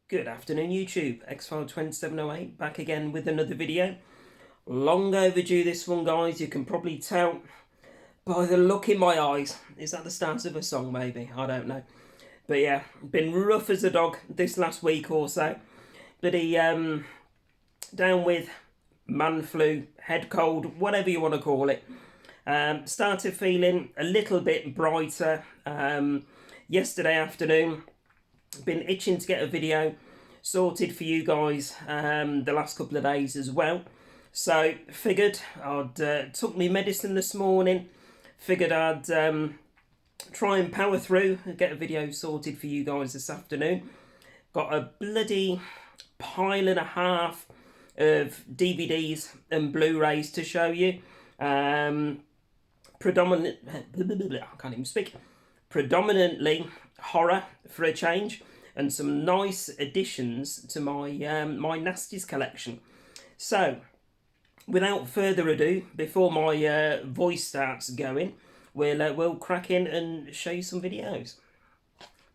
Good afternoon YouTube, X-File2708 back again with another video. Long overdue this one, guys. You can probably tell by the look in my eyes. Is that the start of a song maybe? I don't know. But yeah, been rough as a dog this last week or so. Bloody down with man flu, head cold, whatever you want to call it. Started feeling a little bit brighter yesterday afternoon. Been itching to get a video sorted for you guys the last couple of days as well. So figured I'd took my medicine this morning. Figured I'd try and power through and get a video sorted for you guys this afternoon. Got a bloody pile and a half of DVDs and Blu-rays to show you. Predominantly, I can't even speak. Predominantly horror for a change, and some nice additions to my my Nasties collection. So, without further ado, before my voice starts going, we'll crack in and show you some videos,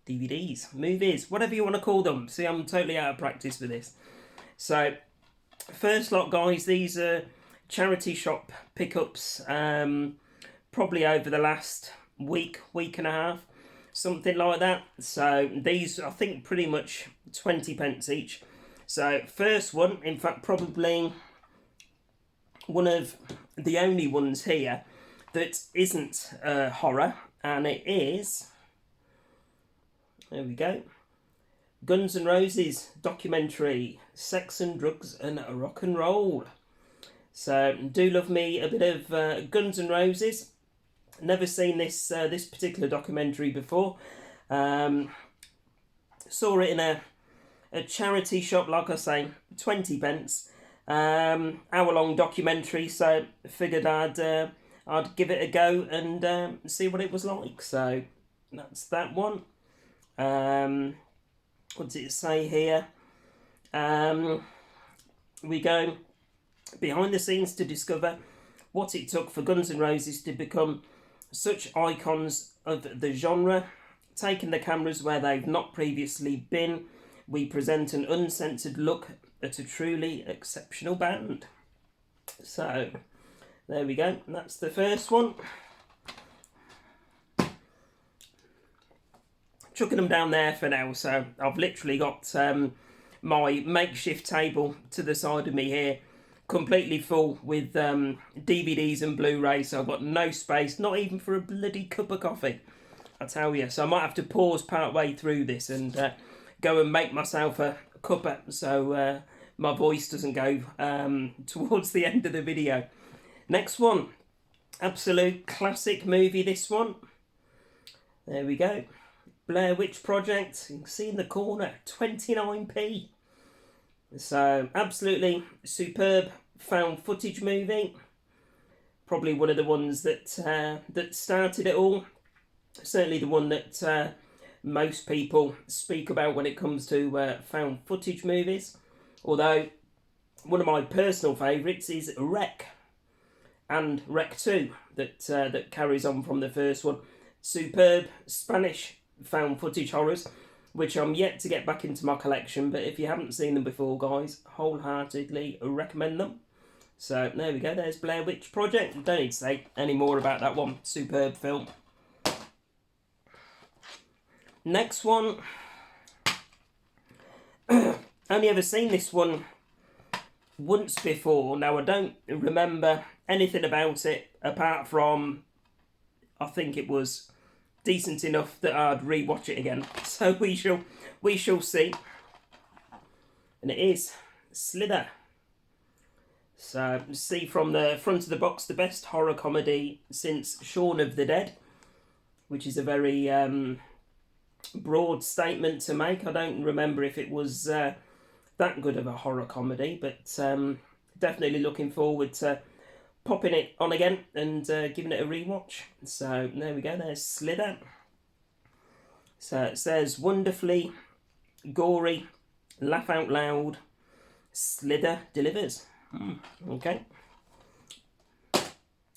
DVDs, movies, whatever you want to call them. See, I'm totally out of practice for this. So, first lot, guys, these are charity shop pickups. Probably over the last week and a half, something like that. So these, I think, pretty much 20 pence each. So first one, in fact, probably one of the only ones here that isn't horror, and it is, there we go, Guns N' Roses documentary, Sex and Drugs and Rock and Roll. So do love me a bit of Guns N' Roses. Never seen this this particular documentary before. Saw it in a charity shop, like I say, 20 pence. Hour-long documentary, so figured I'd give it a go and see what it was like. So that's that one. What does it say here? We go behind the scenes to discover what it took for Guns N' Roses to become such icons of the genre. Taking the cameras where they've not previously been, we present an uncensored look at a truly exceptional band. So, there we go. That's the first one. Chucking them down there for now. So, I've literally got my makeshift table to the side of me here, completely full with DVDs and Blu-rays, so I've got no space, not even for a bloody cup of coffee, I tell you. So I might have to pause part way through this and go and make myself a cuppa so my voice doesn't go towards the end of the video. Next one, absolute classic movie, this one. There we go. Blair Witch Project, you can see in the corner, 29p. So, absolutely superb found footage movie. Probably one of the ones that that started it all. Certainly the one that most people speak about when it comes to found footage movies. Although, one of my personal favourites is Wreck. And Wreck 2, that carries on from the first one. Superb Spanish found footage horrors, which I'm yet to get back into my collection, but if you haven't seen them before, guys, wholeheartedly recommend them. So, there we go, there's Blair Witch Project. Don't need to say any more about that one. Superb film. Next one. Only ever seen this one once before. Now, I don't remember anything about it, apart from, I think it was decent enough that I'd rewatch it again. So we shall see. And it is Slither. So see from the front of the box, the best horror comedy since Shaun of the Dead, which is a very broad statement to make. I don't remember if it was that good of a horror comedy, but definitely looking forward to popping it on again and giving it a rewatch. So there we go, there's Slither. So it says, wonderfully gory, laugh out loud, Slither delivers. Okay.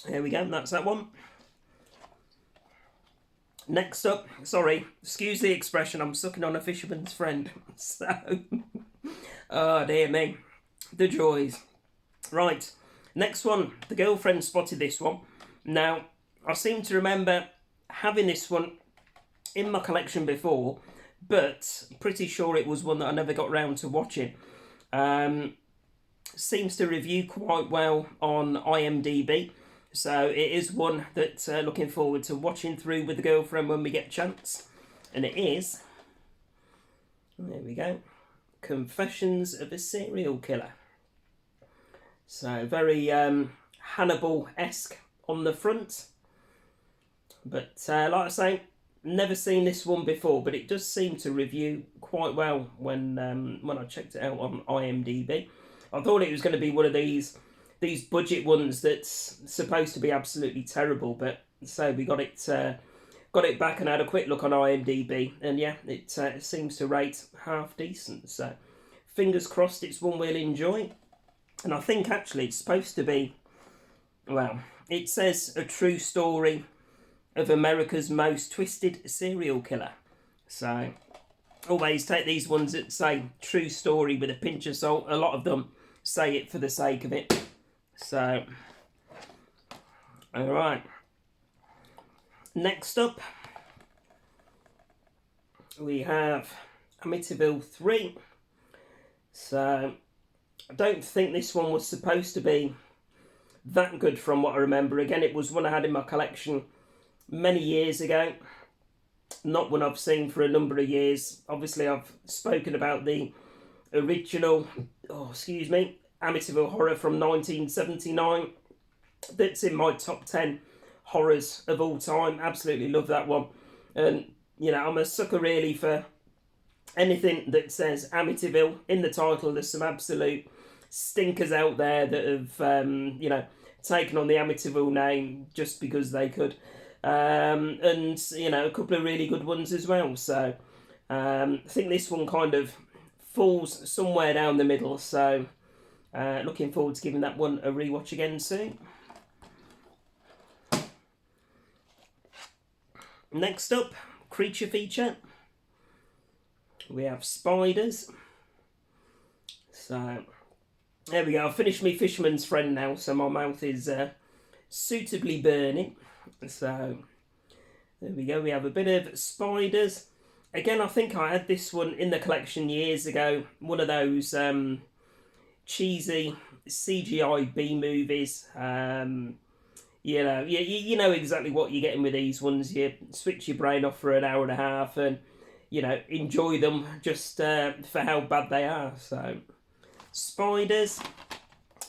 There we go, that's that one. Next up, sorry, excuse the expression, I'm sucking on a fisherman's friend. So, oh dear me, the joys. Right, next one, the girlfriend spotted this one. Now, I seem to remember having this one in my collection before, but pretty sure it was one that I never got round to watching. Seems to review quite well on IMDb, so it is one that looking forward to watching through with the girlfriend when we get a chance. And it is, there we go, Confessions of a Serial Killer. So very Hannibal-esque on the front, but like I say, never seen this one before, but it does seem to review quite well when I checked it out on IMDb. I thought it was going to be one of these budget ones that's supposed to be absolutely terrible, but so we got it back and had a quick look on IMDb, and yeah, it seems to rate half decent. So fingers crossed, it's one we'll enjoy. And I think actually it's supposed to be, well, it says a true story of America's most twisted serial killer. So always take these ones that say true story with a pinch of salt. A lot of them say it for the sake of it. So, all right. Next up, we have Amityville 3. So, I don't think this one was supposed to be that good from what I remember. Again, it was one I had in my collection many years ago. Not one I've seen for a number of years. Obviously, I've spoken about the original, Amityville Horror from 1979. That's in my top 10 horrors of all time. Absolutely love that one. And, you know, I'm a sucker really for anything that says Amityville in the title. There's some absolute stinkers out there that have, taken on the Amityville name just because they could. And, you know, a couple of really good ones as well. So I think this one kind of falls somewhere down the middle. So looking forward to giving that one a rewatch again soon. Next up, creature feature. We have spiders. So there we go. I've finished my fisherman's friend now, so my mouth is suitably burning. So there we go. We have a bit of spiders. Again, I think I had this one in the collection years ago. One of those cheesy CGI B movies. You know exactly what you're getting with these ones. You switch your brain off for an hour and a half and, you know, enjoy them just for how bad they are. So, spiders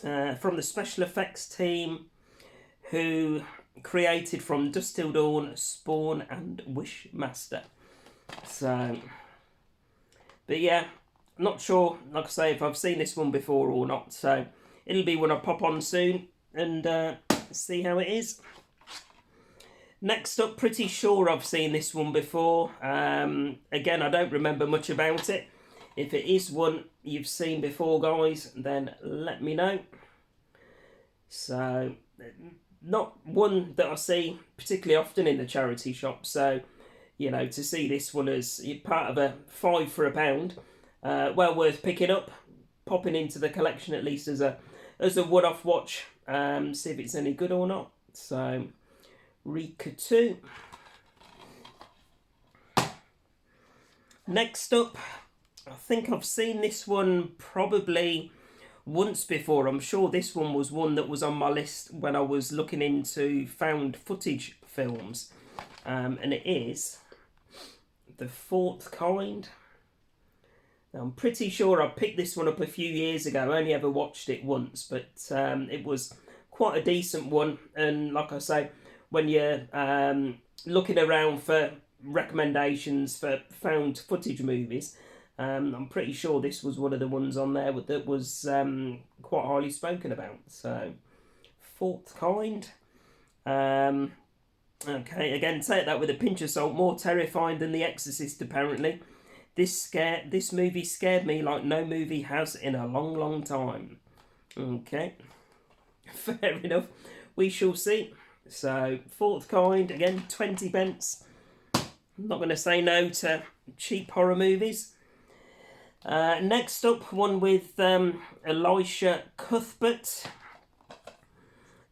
from the special effects team who created from Dusk Till Dawn, Spawn and Wishmaster. So, but yeah, not sure, like I say, if I've seen this one before or not. So, it'll be when I pop on soon and see how it is. Next up, pretty sure I've seen this one before. Again, I don't remember much about it. If it is one you've seen before, guys, then let me know. So, not one that I see particularly often in the charity shop. So, you know, to see this one as part of a 5 for £1, well worth picking up, popping into the collection at least as a one-off watch. See if it's any good or not. So, Rika 2. Next up, I think I've seen this one probably once before. I'm sure this one was one that was on my list when I was looking into found footage films. And it is The Fourth Kind. Now, I'm pretty sure I picked this one up a few years ago. I only ever watched it once, but it was quite a decent one. And like I say, when you're looking around for recommendations for found footage movies, I'm pretty sure this was one of the ones on there that was quite highly spoken about. So, Fourth Kind. Okay, again, take that with a pinch of salt. More terrifying than The Exorcist, apparently. This movie scared me like no movie has in a long, long time. Okay, fair enough. We shall see. So, Fourth Kind, again, 20 pence. I'm not going to say no to cheap horror movies. Next up, one with Elisha Cuthbert.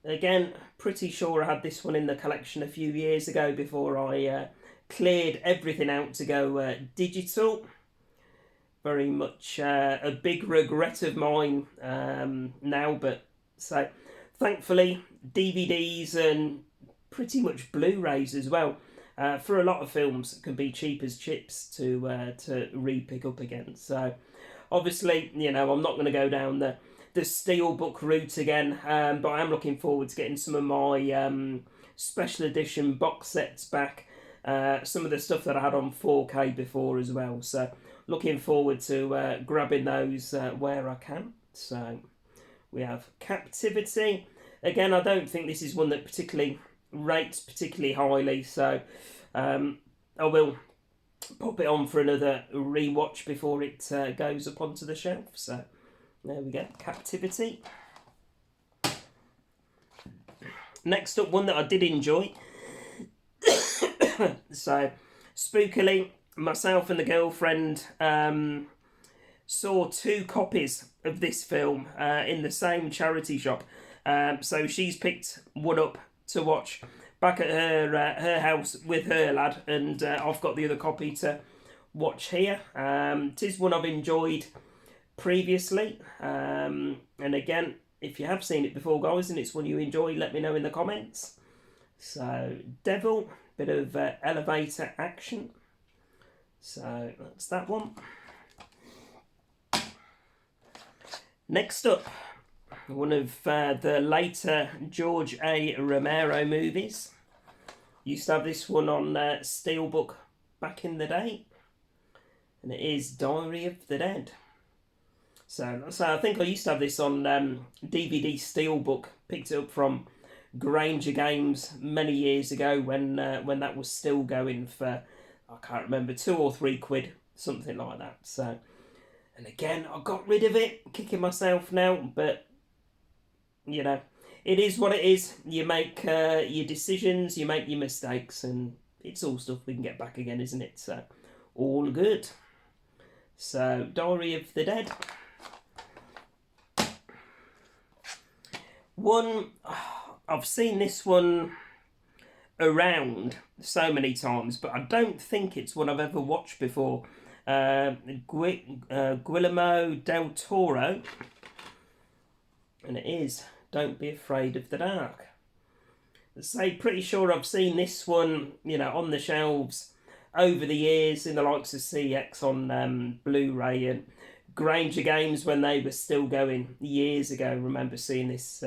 Again, pretty sure I had this one in the collection a few years ago before I cleared everything out to go digital. Very much a big regret of mine now, but so thankfully DVDs and pretty much Blu-rays as well for a lot of films can be cheap as chips to re-pick up again. So obviously, you know, I'm not going to go down the steelbook route again, but I am looking forward to getting some of my special edition box sets back. Some of the stuff that I had on 4K before as well. So looking forward to grabbing those where I can. So we have Captivity. Again, I don't think this is one that particularly rates particularly highly. So I will pop it on for another rewatch before it goes up onto the shelf. So there we go, Captivity. Next up, one that I did enjoy. So, spookily, myself and the girlfriend saw 2 copies of this film in the same charity shop. So she's picked one up to watch back at her house with her lad, and I've got the other copy to watch here. It is one I've enjoyed previously, and again, if you have seen it before, guys, and it's one you enjoy, let me know in the comments. So, Devil, bit of elevator action. So that's that one. Next up, one of the later George A. Romero movies. Used to have this one on Steelbook back in the day, and it is Diary of the Dead. So I think I used to have this on DVD Steelbook. Picked it up from Granger Games many years ago when that was still going for, I can't remember, £2 or £3, something like that. So, and again, I got rid of it, kicking myself now, but you know, it is what it is. You make your decisions, you make your mistakes, and it's all stuff we can get back again, isn't it? So, all good. So, Diary of the Dead. One, I've seen this one around so many times, but I don't think it's one I've ever watched before. Guillermo del Toro, and it is Don't Be Afraid of the Dark. I say, pretty sure I've seen this one, you know, on the shelves over the years in the likes of CX on Blu-ray and Granger Games when they were still going years ago. I remember seeing this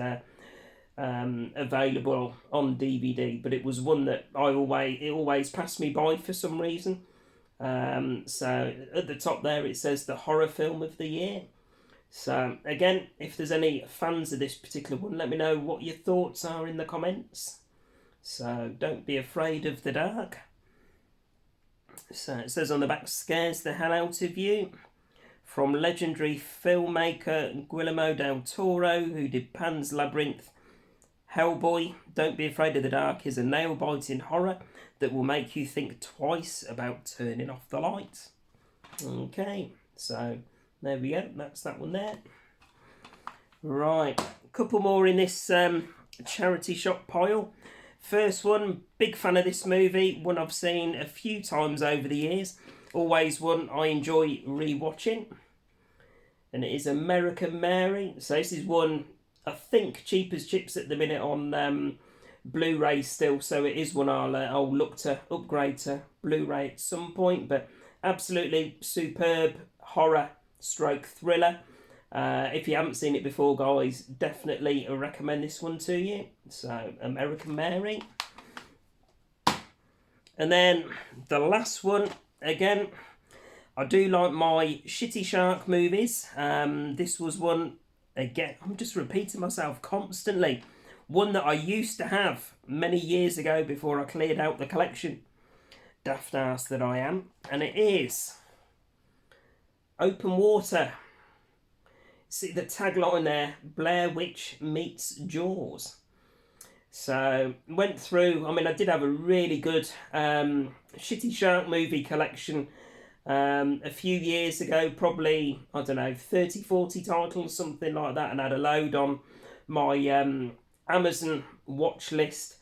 available on DVD, but it was one that it always passed me by for some reason. So at the top there it says the horror film of the year. So again, if there's any fans of this particular one, let me know what your thoughts are in the comments. So Don't Be Afraid of the Dark. So it says on the back, scares the hell out of you. From legendary filmmaker Guillermo del Toro, who did Pan's Labyrinth, Hellboy, Don't Be Afraid of the Dark is a nail-biting horror that will make you think twice about turning off the lights. Okay, so there we go. That's that one there. Right, a couple more in this charity shop pile. First one, big fan of this movie. One I've seen a few times over the years. Always one I enjoy rewatching. And it is American Mary. So this is one, I think, cheap as chips at the minute on Blu-ray still. So it is one I'll look to upgrade to Blu-ray at some point. But absolutely superb horror stroke thriller. If you haven't seen it before, guys, definitely recommend this one to you. So American Mary. And then the last one, again, I do like my shitty shark movies. This was one, again, I'm just repeating myself constantly. One that I used to have many years ago before I cleared out the collection. Daft ass that I am. And it is Open Water. See the tagline there, Blair Witch meets Jaws. So went through. I mean, I did have a really good shitty shark movie collection a few years ago, probably, I don't know, 30, 40 titles, something like that, and had a load on my Amazon watch list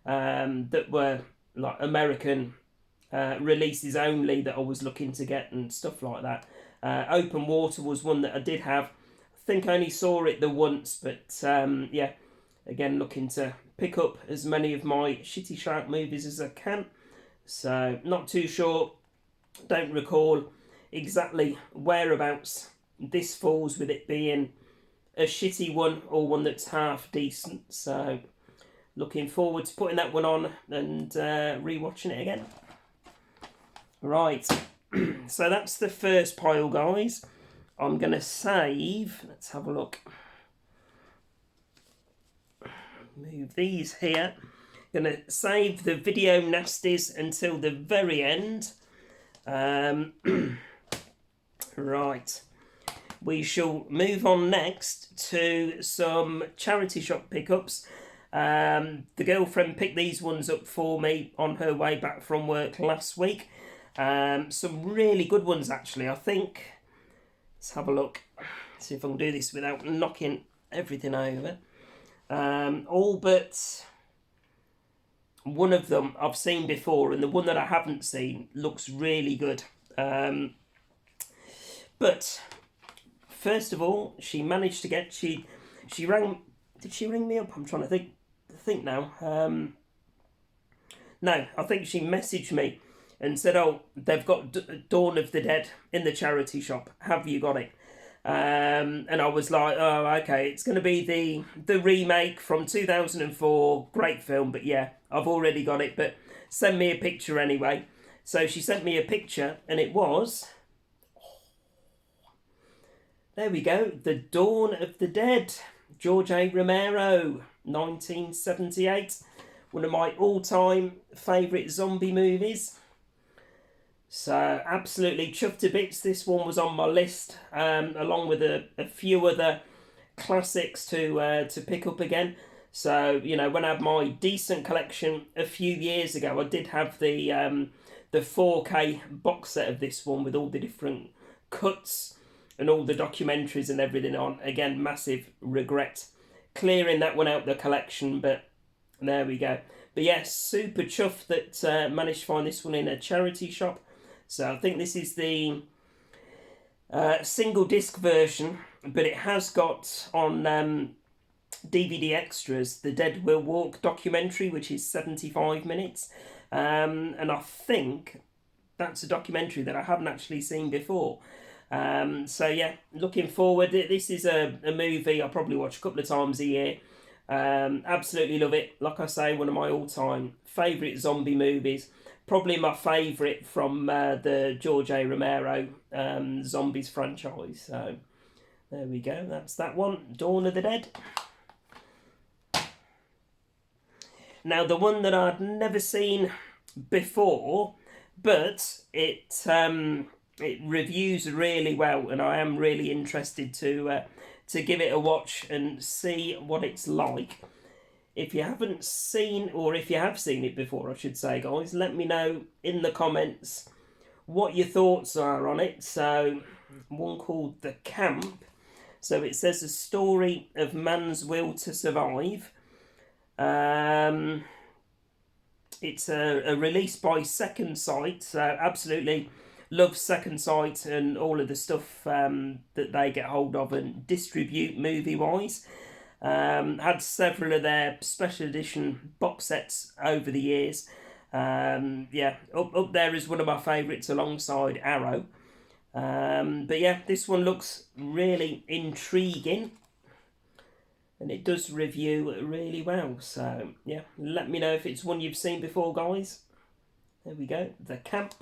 that were like American releases only that I was looking to get and stuff like that. Open Water was one that I did have. I think I only saw it the once, but yeah, again, looking to pick up as many of my shitty shark movies as I can. So, not too sure, don't recall exactly whereabouts this falls, with it being a shitty one or one that's half decent. So, looking forward to putting that one on and rewatching it again. Right, so that's the first pile, guys. I'm going to save, let's have a look. Move these here. Going to save the video nasties until the very end. Right. We shall move on next to some charity shop pickups. The girlfriend picked these ones up for me on her way back from work last week. Some really good ones, actually. I think, let's have a look. See if I can do this without knocking everything over. All but one of them I've seen before, and the one that I haven't seen looks really good. But first of all, she managed to get, she rang, did she ring me up? I'm trying to think now. No, I think she messaged me and said, oh, they've got Dawn of the Dead in the charity shop. Have you got it? And I was like, oh, okay, it's going to be the remake from 2004. Great film, but yeah, I've already got it, but send me a picture anyway. So she sent me a picture, and it was, there we go, The Dawn of the Dead, George A. Romero, 1978. One of my all-time favourite zombie movies. So absolutely chuffed to bits. This one was on my list, along with a few other classics to pick up again. So, you know, when I had my decent collection a few years ago, I did have the 4K box set of this one with all the different cuts and all the documentaries and everything on. Again, massive regret clearing that one out the collection, but there we go. But yes, super chuffed that managed to find this one in a charity shop. So I think this is the single disc version, but it has got on DVD extras the Dead Will Walk documentary, which is 75 minutes. And I think that's a documentary that I haven't actually seen before. So yeah, looking forward. This is a movie I probably watch a couple of times a year. Absolutely love it. Like I say, one of my all-time favourite zombie movies. Probably my favourite from the George A. Romero Zombies franchise. So there we go. That's that one. Dawn of the Dead. Now, the one that I'd never seen before, but it reviews really well, and I am really interested to give it a watch and see what it's like. If you haven't seen, or if you have seen it before, I should say, guys, let me know in the comments what your thoughts are on it. So, one called The Camp. So it says a story of man's will to survive. It's a release by Second Sight. So absolutely love Second Sight and all of the stuff that they get hold of and distribute movie-wise. Had several of their special edition box sets over the years. Yeah, up there is one of my favourites alongside Arrow. But yeah, this one looks really intriguing, and it does review really well. So yeah, let me know if it's one you've seen before, guys. There we go, The Camp.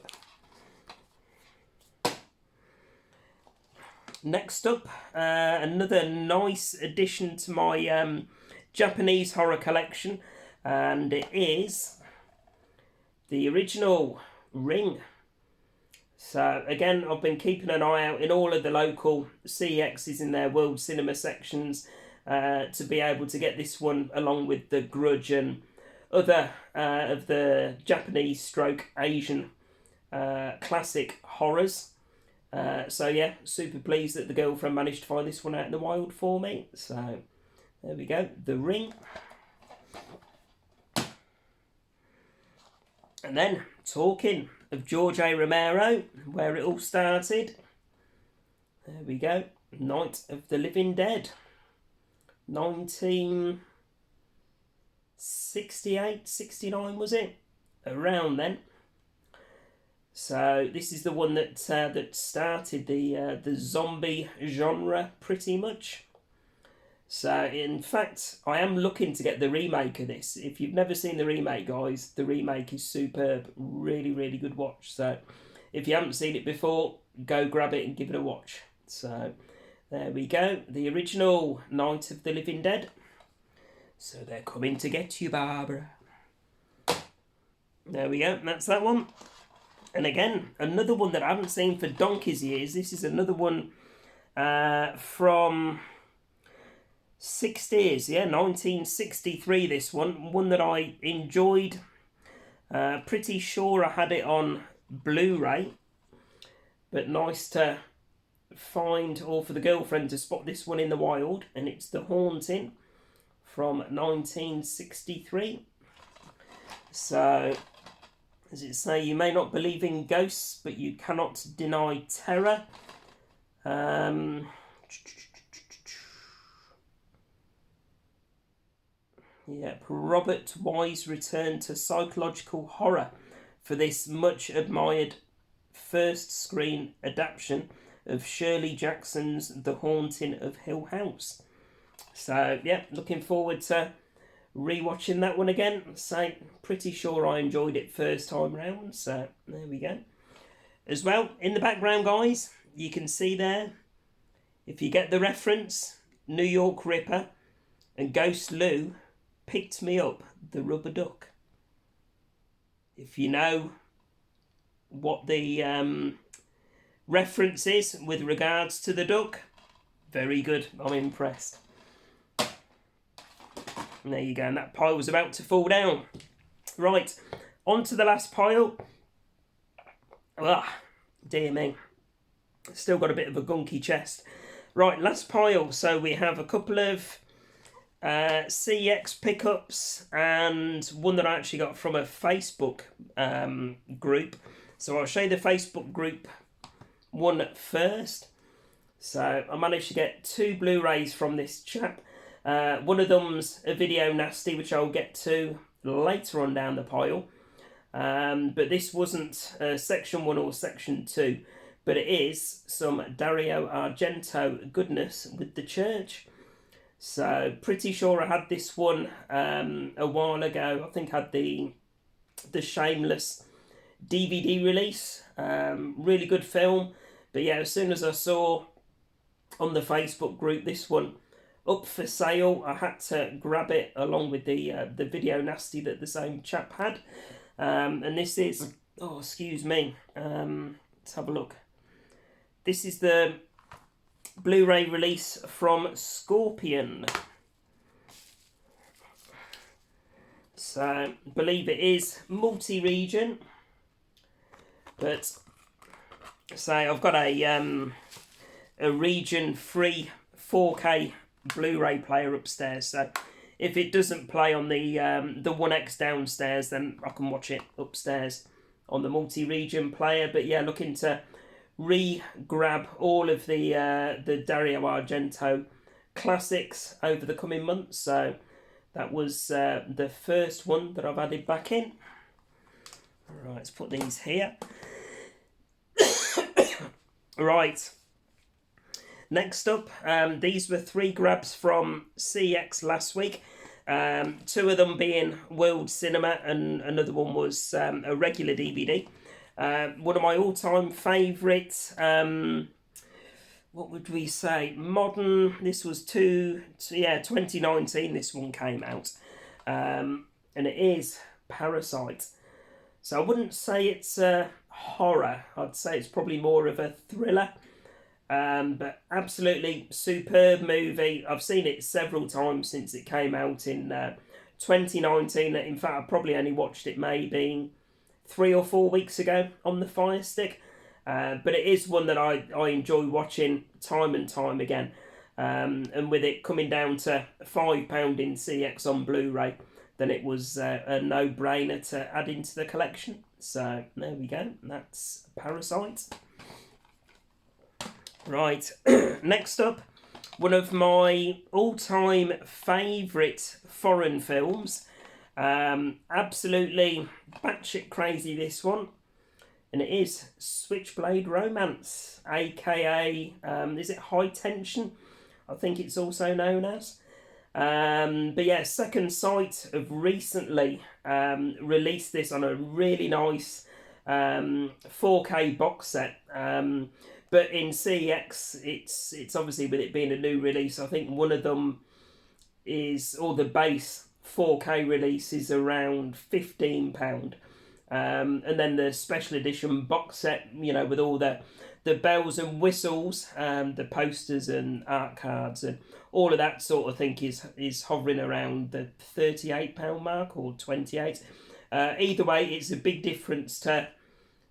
Next up, another nice addition to my Japanese horror collection, and it is the original Ring. So again, I've been keeping an eye out in all of the local CEXs in their World Cinema sections, to be able to get this one along with The Grudge and other of the Japanese stroke Asian classic horrors. So yeah, super pleased that the girlfriend managed to find this one out in the wild for me. So there we go, The Ring. And then, talking of George A. Romero, where it all started, there we go, Night of the Living Dead. 1968, 69 was it? Around then. So this is the one that that started the zombie genre pretty much. So in fact, I am looking to get the remake of this. If you've never seen the remake, guys, the remake is superb. Really, really good watch. So if you haven't seen it before, go grab it and give it a watch. So there we go. The original Night of the Living Dead. So they're coming to get you, Barbara. There we go. That's that one. And again, another one that I haven't seen for donkey's years. This is another one from 60s, yeah, 1963 this one that I enjoyed. Pretty sure I had it on Blu-ray, but nice to find, or for the girlfriend to spot this one in the wild, and it's The Haunting from 1963. So, as it say, you may not believe in ghosts, but you cannot deny terror. Yep, Robert Wise returned to psychological horror for this much admired first screen adaptation of Shirley Jackson's The Haunting of Hill House. So, yeah, looking forward to rewatching that one again. So, pretty sure I enjoyed it first time round. So, there we go. As well, in the background, guys, you can see there, if you get the reference, New York Ripper and Ghost Lou picked me up the rubber duck. If you know what the reference is with regards to the duck, very good. I'm impressed. And there you go. And that pile was about to fall down. Right, on to the last pile. Ah, dear me. Still got a bit of a gunky chest. Right, last pile. So we have a couple of CX pickups and one that I actually got from a Facebook group. So I'll show you the Facebook group one first. So I managed to get 2 Blu-rays from this chap. One of them's a video nasty, which I'll get to later on down the pile. But this wasn't section 1 or section 2, but it is some Dario Argento goodness with the church. So pretty sure I had this one a while ago. I think I had the Shameless DVD release. Really good film. But yeah, as soon as I saw on the Facebook group this one up for sale, I had to grab it along with the video nasty that the same chap had. And this is, oh excuse me, let's have a look. This is the Blu-ray release from Scorpion. So I believe it is multi-region, but say I've got a region free 4K Blu-ray player upstairs. So if it doesn't play on the 1X downstairs, then I can watch it upstairs on the multi-region player. But yeah, looking to re-grab all of the Dario Argento classics over the coming months. So that was the first one that I've added back in. All right, let's put these here. Right. Next up, these were 3 grabs from CX last week. 2 of them being World Cinema and another one was a regular DVD. One of my all-time favourite, what would we say, modern, this was 2019 this one came out. And it is Parasite. So I wouldn't say it's a horror, I'd say it's probably more of a thriller. But absolutely superb movie. I've seen it several times since it came out in 2019. In fact, I probably only watched it maybe 3 or 4 weeks ago on the Fire Stick. But it is one that I enjoy watching time and time again. And with it coming down to £5 in CX on Blu-ray, then it was a no-brainer to add into the collection. So there we go. That's Parasite. Right, next up, one of my all-time favourite foreign films. Absolutely batshit crazy, this one. And it is Switchblade Romance, aka, is it High Tension? I think it's also known as. But yeah, Second Sight have recently released this on a really nice 4K box set. But in CX, it's obviously, with it being a new release, I think one of them is, or the base 4K release is around £15. And then the special edition box set, you know, with all the bells and whistles, the posters and art cards and all of that sort of thing is hovering around the £38 mark or 28. Either way, it's a big difference to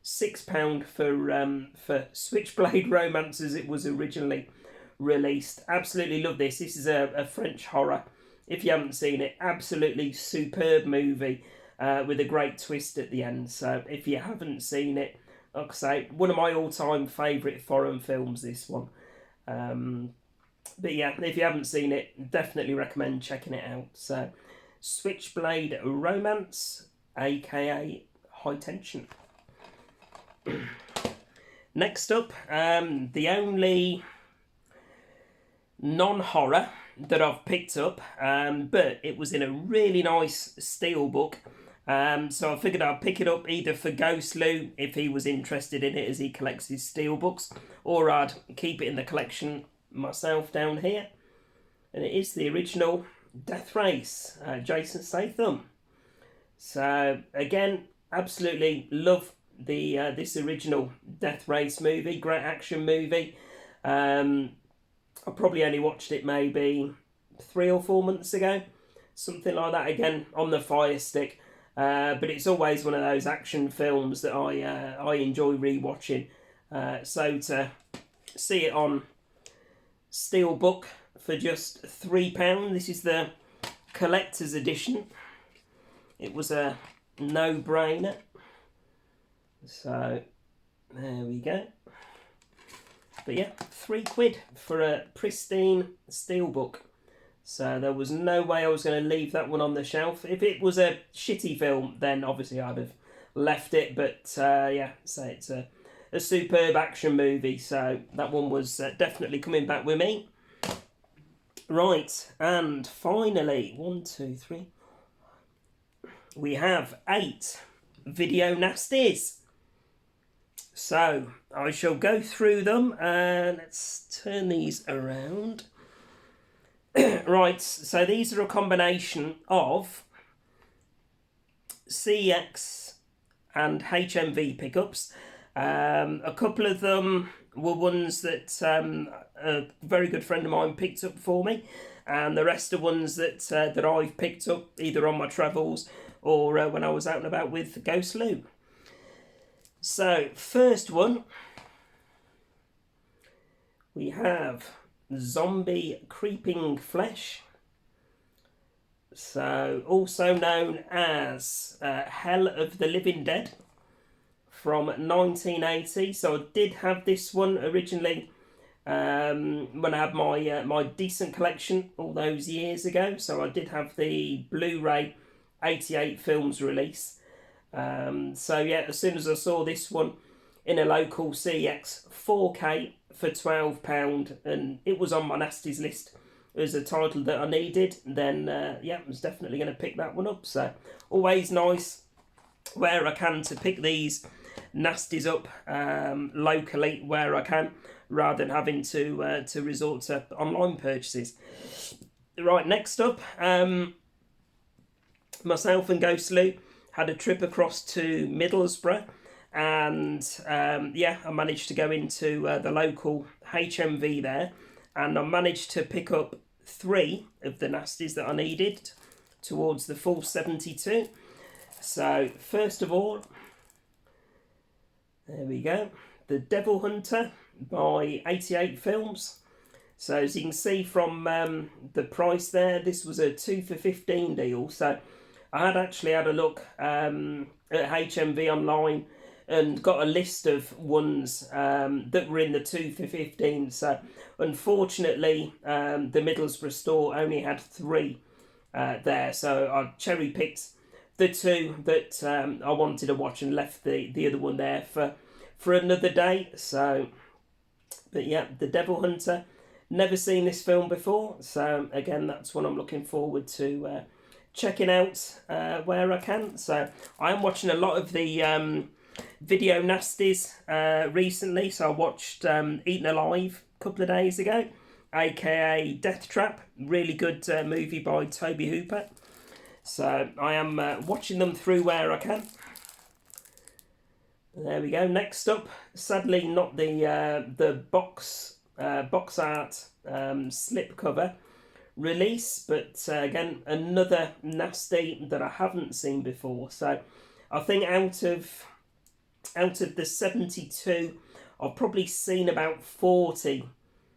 £6 for Switchblade Romance as it was originally released. Absolutely love this. This is a French horror. If you haven't seen it, absolutely superb movie with a great twist at the end. So if you haven't seen it, like I say, one of my all-time favourite foreign films, this one. But yeah, if you haven't seen it, definitely recommend checking it out. So Switchblade Romance, aka High Tension. Next up, the only non-horror that I've picked up, but it was in a really nice steelbook. So I figured I'd pick it up either for Ghost Lou if he was interested in it, as he collects his steelbooks, or I'd keep it in the collection myself down here. And it is the original Death Race, Jason Statham. So again, absolutely love the this original Death Race movie. Great action movie. I probably only watched it maybe 3 or 4 months ago, something like that, again on the Fire Stick. But it's always one of those action films that I enjoy rewatching. So to see it on steelbook for just £3, this is the collector's edition. It was a no-brainer. So there we go. But yeah, £3 for a pristine steelbook. So there was no way I was going to leave that one on the shelf. If it was a shitty film, then obviously I'd have left it. But yeah, so it's a superb action movie. So that one was definitely coming back with me. Right, and finally, 1, 2, 3. We have 8 video nasties. So I shall go through them, and let's turn these around. Right, so these are a combination of CX and HMV pickups. A couple of them were ones that a very good friend of mine picked up for me, and the rest are ones that I've picked up either on my travels or when I was out and about with Ghost Lou. So, first one, we have Zombie Creeping Flesh. So, also known as Hell of the Living Dead from 1980. So, I did have this one originally when I had my decent collection all those years ago. So, I did have the Blu-ray 88 films release. So yeah, as soon as I saw this one in a local CX 4K for £12, and it was on my Nasties list as a title that I needed, then yeah, I was definitely going to pick that one up. So always nice where I can to pick these Nasties up locally where I can, rather than having to resort to online purchases. Right, next up, myself and Ghost Lou had a trip across to Middlesbrough, and yeah, I managed to go into the local HMV there, and I managed to pick up 3 of the Nasties that I needed towards the full 72. So first of all, there we go, The Devil Hunter by 88 Films. So as you can see from the price there, this was a 2 for 15 deal. So I had actually had a look at HMV online and got a list of ones that were in the 2 for 15. So unfortunately, the Middlesbrough store only had 3 there. So I cherry picked the 2 that I wanted to watch and left the other one there for another day. So, but yeah, The Devil Hunter. Never seen this film before, so again, that's one I'm looking forward to checking out where I can. So I am watching a lot of the video nasties recently. So I watched Eaten Alive a couple of days ago, aka Death Trap. Really good movie by Toby Hooper. So I am watching them through where I can. There we go. Next up, sadly not the box art slip cover release, but again, another nasty that I haven't seen before. So I think out of the 72, I've probably seen about 40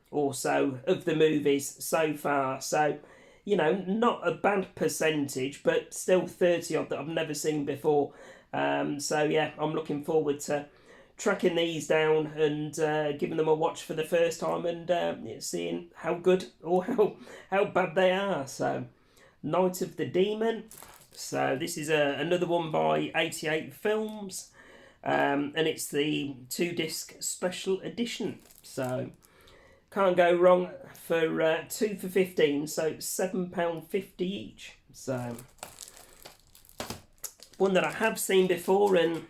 or so of the movies so far. So, you know, not a bad percentage, but still 30 odd that I've never seen before. So yeah, I'm looking forward to tracking these down and giving them a watch for the first time and seeing how good or how bad they are. So, Night of the Demon. So this is another one by 88 Films, and it's the 2-disc special edition. So can't go wrong for 2 for 15. So £7.50 each. So one that I have seen before, and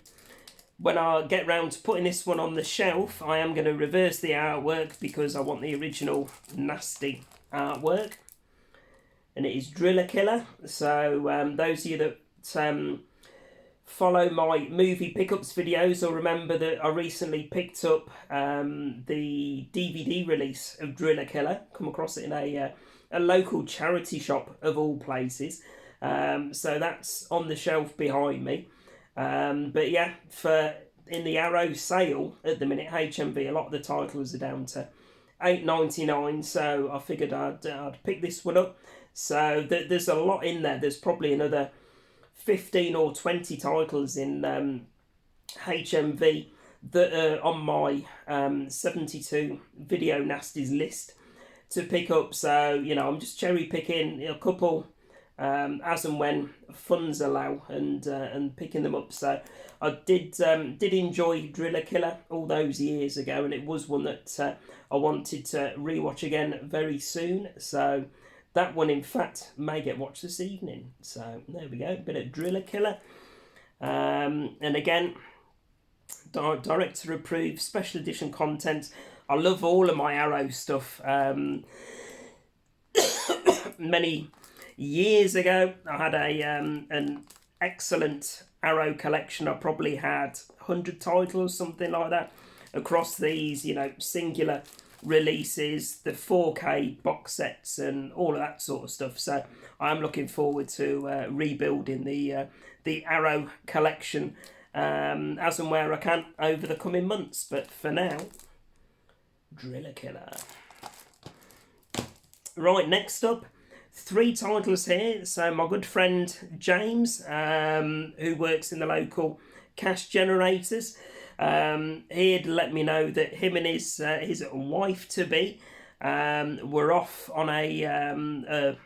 when I get round to putting this one on the shelf, I am going to reverse the artwork because I want the original nasty artwork. And it is Driller Killer. So those of you that follow my movie pickups videos will remember that I recently picked up the DVD release of Driller Killer. Come across it in a local charity shop of all places. So that's on the shelf behind me. But yeah, in the Arrow sale at the minute, HMV, a lot of the titles are down to $8.99. So I figured I'd pick this one up. So there's a lot in there. There's probably another 15 or 20 titles in HMV that are on my 72 video nasties list to pick up. So, you know, I'm just cherry picking a couple as and when funds allow and picking them up. So I did enjoy Driller Killer all those years ago, and it was one that I wanted to rewatch again very soon. So that one, in fact, may get watched this evening. So there we go, a bit of Driller Killer. And again, director approved special edition content. I love all of my Arrow stuff. Many years ago, I had an excellent Arrow collection. I probably had 100 titles, something like that, across these, you know, singular releases, the 4K box sets, and all of that sort of stuff. So I'm looking forward to rebuilding the Arrow collection as and where I can over the coming months. But for now, Driller Killer. Right, next up, 3 titles here. So my good friend James, who works in the local cash generators, he had let me know that him and his wife-to-be were off on a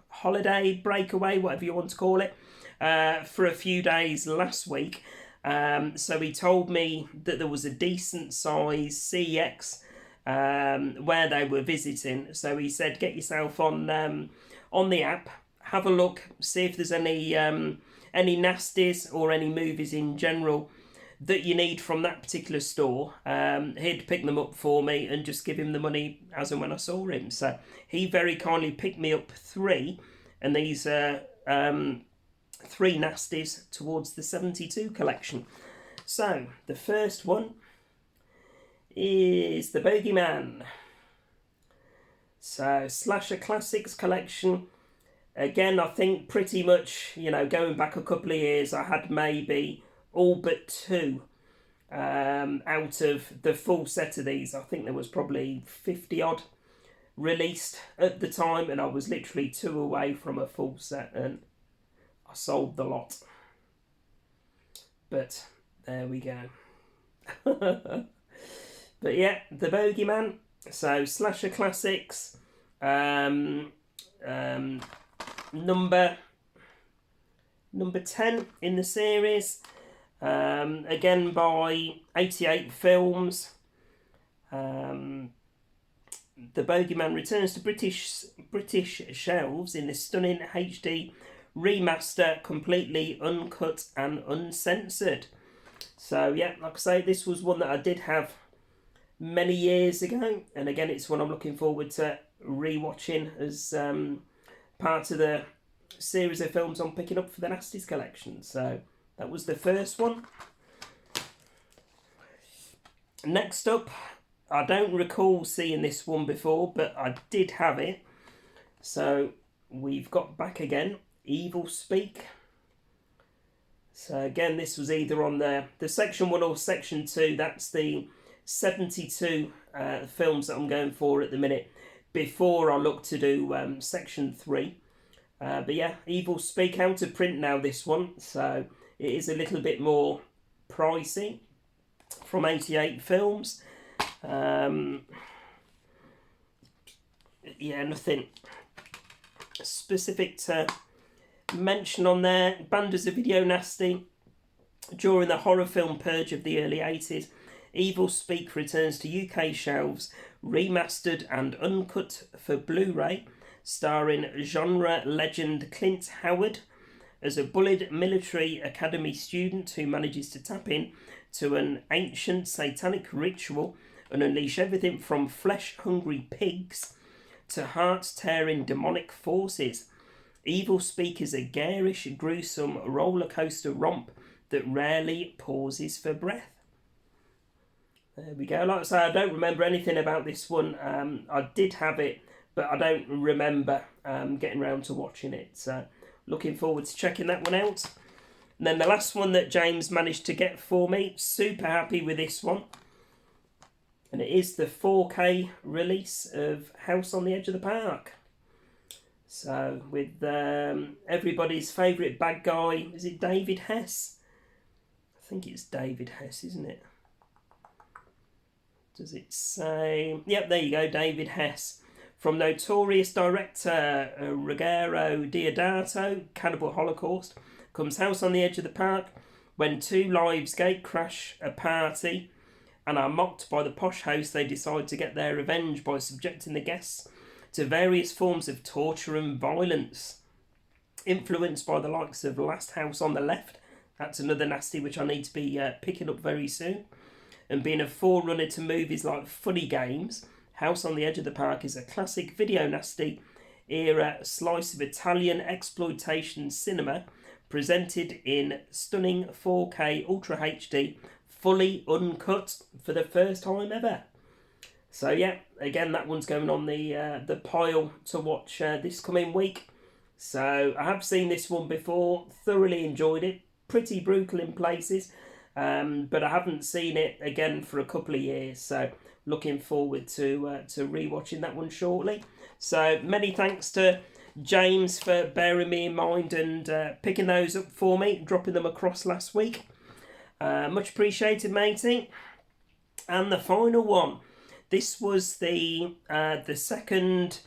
holiday breakaway, whatever you want to call it, for a few days last week. So he told me that there was a decent size CX where they were visiting. So he said, get yourself on the app, have a look, see if there's any nasties or any movies in general that you need from that particular store. He'd pick them up for me and just give him the money as and when I saw him. So he very kindly picked me up 3, and these are 3 nasties towards the 72 collection. So the first one is The Bogeyman. So, Slasher Classics collection. Again, I think pretty much, going back a couple of years, I had maybe all but two out of the full set of these. I think there was probably 50 odd released at the time, and I was literally two away from a full set, and I sold the lot. But there we go. But yeah, The Bogeyman. So Slasher Classics, number 10 in the series, again by 88 Films. The Bogeyman returns to British shelves in this stunning HD remaster, completely uncut and uncensored. So yeah, like I say, this was one that I did have many years ago, and again it's one I'm looking forward to rewatching as part of the series of films I'm picking up for the Nasties collection. So that was the first one. Next up, I don't recall seeing this one before, but I did have it. So we've got back again, Evil Speak. So again, this was either on the section 1 or section 2. That's the 72 films that I'm going for at the minute, before I look to do section 3. But yeah, Evil Speak, out of print now, this one, so it is a little bit more pricey, from 88 Films. Yeah, nothing specific to mention on there. Banned as a video nasty during the horror film purge of the early 80s, Evil Speak returns to UK shelves, remastered and uncut for Blu-ray, starring genre legend Clint Howard as a bullied military academy student who manages to tap in to an ancient satanic ritual and unleash everything from flesh-hungry pigs to heart-tearing demonic forces. Evil Speak is a garish, gruesome roller coaster romp that rarely pauses for breath. There we go. Like I say, I don't remember anything about this one. I did have it, but I don't remember getting around to watching it. So looking forward to checking that one out. And then the last one that James managed to get for me, super happy with this one. And it is the 4K release of House on the Edge of the Park. So with everybody's favourite bad guy, is it David Hess? I think it's David Hess, isn't it? Does it say? Yep, there you go, David Hess. From notorious director Ruggero Deodato, Cannibal Holocaust, comes House on the Edge of the Park, when two lives gate crash a party and are mocked by the posh host. They decide to get their revenge by subjecting the guests to various forms of torture and violence. Influenced by the likes of Last House on the Left, that's another nasty which I need to be picking up very soon, and being a forerunner to movies like Funny Games, House on the Edge of the Park is a classic video nasty era slice of Italian exploitation cinema, presented in stunning 4K Ultra HD, fully uncut for the first time ever. So yeah, again, that one's going on the pile to watch this coming week. So I have seen this one before, thoroughly enjoyed it, pretty brutal in places, but I haven't seen it again for a couple of years. So looking forward to rewatching that one shortly. So many thanks to James for bearing me in mind and picking those up for me, dropping them across last week. Much appreciated, matey. And the final one. This was the second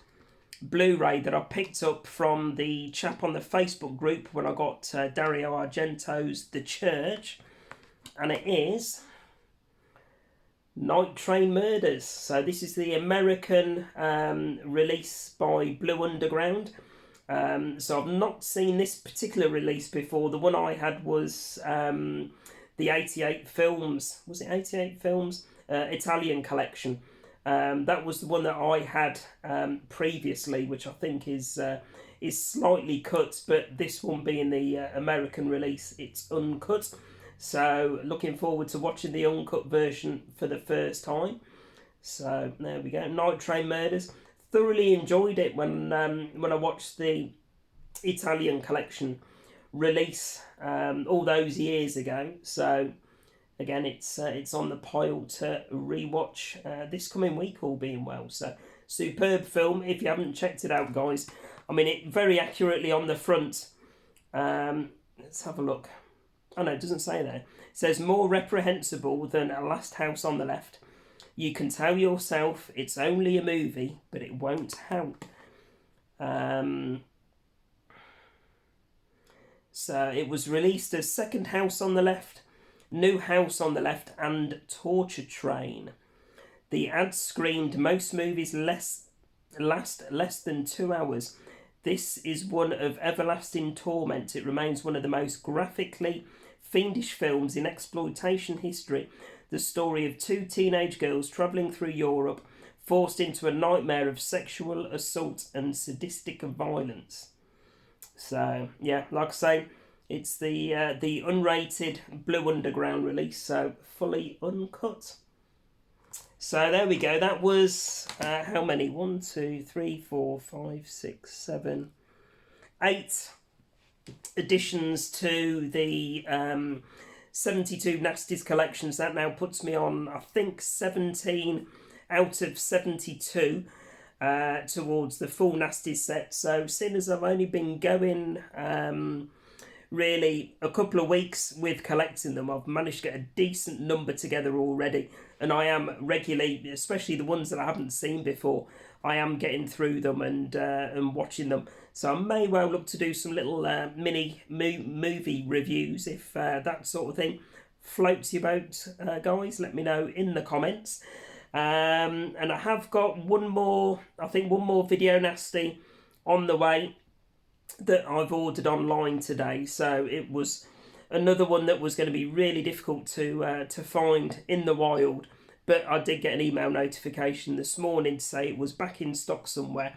Blu-ray that I picked up from the chap on the Facebook group when I got Dario Argento's The Church. And it is Night Train Murders. So this is the American release by Blue Underground. So I've not seen this particular release before. The one I had was the 88 Films. Was it 88 Films? Italian collection. That was the one that I had previously, which I think is slightly cut, but this one being the American release, it's uncut. So looking forward to watching the uncut version for the first time. So there we go. Night Train Murders. Thoroughly enjoyed it when I watched the Italian collection release all those years ago. So again, it's on the pile to rewatch this coming week, all being well. So superb film. If you haven't checked it out, guys, I mean, it very accurately on the front. Let's have a look. Oh no, it doesn't say there. It says more reprehensible than A Last House on the Left. You can tell yourself it's only a movie, but it won't help. So it was released as Second House on the Left, New House on the Left, and Torture Train. The ad screamed most movies last less than 2 hours. This is one of everlasting torment. It remains one of the most graphically fiendish films in exploitation history. The story of two teenage girls travelling through Europe, forced into a nightmare of sexual assault and sadistic violence. So yeah, like I say, it's the unrated Blue Underground release, so fully uncut. So there we go. That was how many? 1, 2, 3, 4, 5, 6, 7, 8 additions to the 72 Nasties collections. That now puts me on, I think, 17 out of 72 towards the full Nasties set. So seeing as I've only been going really a couple of weeks with collecting them, I've managed to get a decent number together already, and I am regularly, especially the ones that I haven't seen before, I am getting through them and watching them. So I may well look to do some little mini movie reviews if that sort of thing floats your boat, guys. Let me know in the comments. And I have got one more video nasty on the way that I've ordered online today. So it was another one that was going to be really difficult to find in the wild, but I did get an email notification this morning to say it was back in stock somewhere.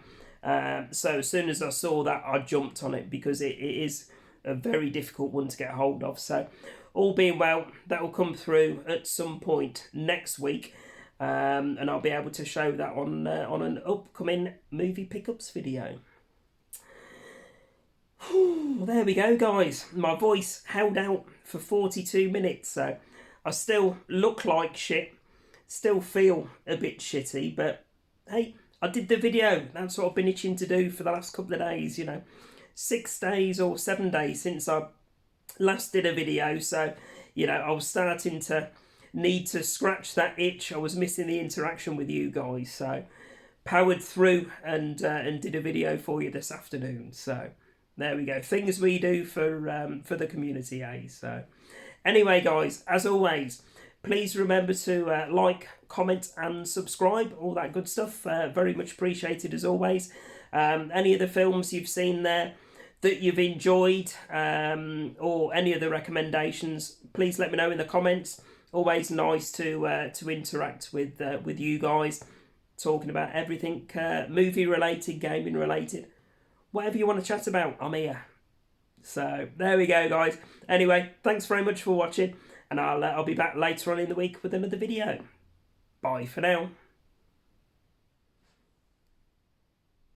So as soon as I saw that, I jumped on it because it is a very difficult one to get hold of. So all being well, that will come through at some point next week, and I'll be able to show that on an upcoming movie pickups video. There we go, guys. My voice held out for 42 minutes, so I still look like shit, still feel a bit shitty, but hey, I did the video. That's what I've been itching to do for the last couple of days, 6 days or 7 days since I last did a video, so, I was starting to need to scratch that itch. I was missing the interaction with you guys, so powered through and did a video for you this afternoon, so there we go. Things we do for the community, eh? So anyway, guys, as always, please remember to like, comment and subscribe. All that good stuff. Very much appreciated as always. Any of the films you've seen there that you've enjoyed, or any of the recommendations, please let me know in the comments. Always nice to interact with you guys, talking about everything movie related, gaming related. Whatever you want to chat about, I'm here. So there we go, guys. Anyway, thanks very much for watching, and I'll be back later on in the week with another video. Bye for now.